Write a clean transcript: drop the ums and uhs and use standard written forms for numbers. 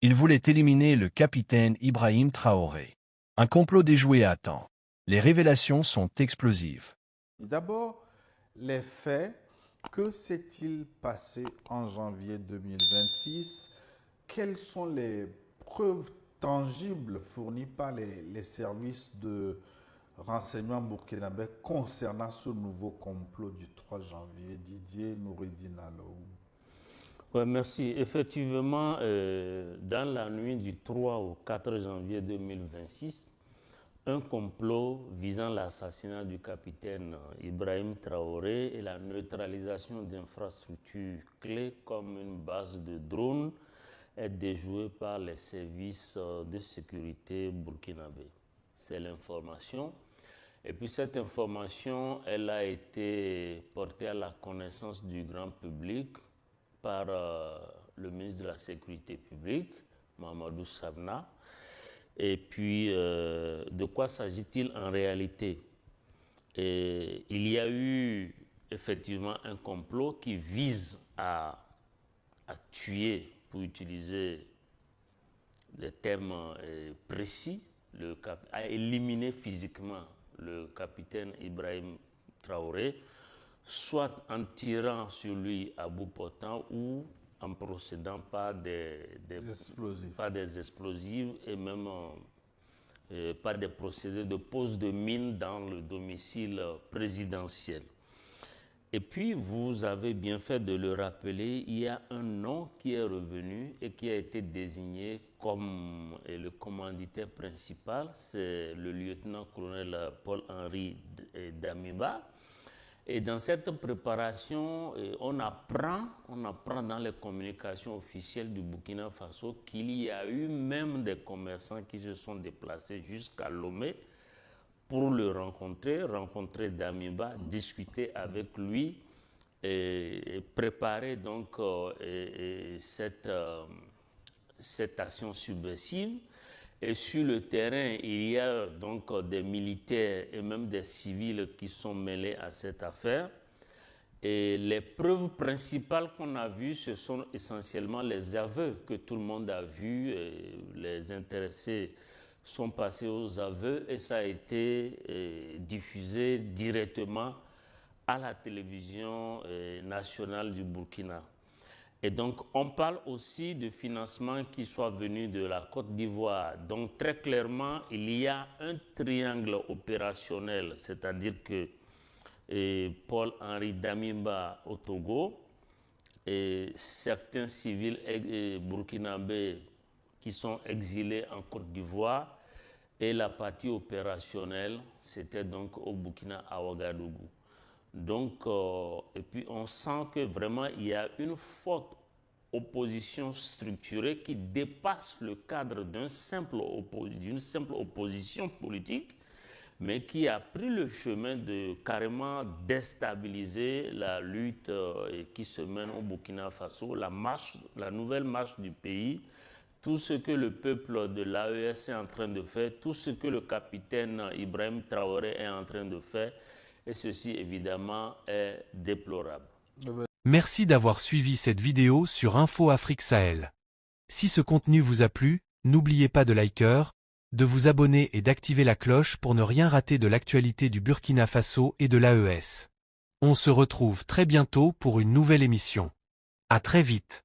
Il voulait éliminer le capitaine Ibrahim Traoré. Un complot déjoué attend. Les révélations sont explosives. D'abord, les faits. Que s'est-il passé en janvier 2026? Quelles sont les preuves tangibles fournies par les services de renseignement burkinabé concernant ce nouveau complot du 3 janvier? Didier Noureddine Alou. Ouais, merci. Effectivement, dans la nuit du 3 au 4 janvier 2026, un complot visant l'assassinat du capitaine Ibrahim Traoré et la neutralisation d'infrastructures clés comme une base de drones est déjoué par les services de sécurité burkinabés. C'est l'information. Et puis cette information, elle a été portée à la connaissance du grand public par le ministre de la Sécurité publique, Mamadou Sabna. Et puis, de quoi s'agit-il en réalité? Il y a eu effectivement un complot qui vise à tuer, pour utiliser des termes précis, à éliminer physiquement le capitaine Ibrahim Traoré, soit en tirant sur lui à bout portant ou en procédant par des explosifs et même par des procédés de pose de mine dans le domicile présidentiel. Et puis, vous avez bien fait de le rappeler, il y a un nom qui est revenu et qui a été désigné comme le commanditaire principal, c'est le lieutenant-colonel Paul-Henri Damiba. Et dans cette préparation, on apprend dans les communications officielles du Burkina Faso qu'il y a eu même des commerçants qui se sont déplacés jusqu'à Lomé pour le rencontrer Damiba, discuter avec lui et préparer donc cette action subversive. Et sur le terrain, il y a donc des militaires et même des civils qui sont mêlés à cette affaire. Et les preuves principales qu'on a vues, ce sont essentiellement les aveux que tout le monde a vus. Les intéressés sont passés aux aveux et ça a été diffusé directement à la télévision nationale du Burkina. Et donc, on parle aussi de financement qui soit venu de la Côte d'Ivoire. Donc, très clairement, il y a un triangle opérationnel, c'est-à-dire que Paul-Henri Damiba au Togo et certains civils burkinabés qui sont exilés en Côte d'Ivoire et la partie opérationnelle, c'était donc au Burkina, à Ouagadougou. Donc, et puis on sent que vraiment il y a une forte opposition structurée qui dépasse le cadre d'une simple opposition politique, mais qui a pris le chemin de carrément déstabiliser la lutte qui se mène au Burkina Faso, la nouvelle marche du pays, tout ce que le peuple de l'AES est en train de faire, tout ce que le capitaine Ibrahim Traoré est en train de faire. Et ceci, évidemment, est déplorable. Merci d'avoir suivi cette vidéo sur Info Afrique Sahel. Si ce contenu vous a plu, n'oubliez pas de liker, de vous abonner et d'activer la cloche pour ne rien rater de l'actualité du Burkina Faso et de l'AES. On se retrouve très bientôt pour une nouvelle émission. À très vite.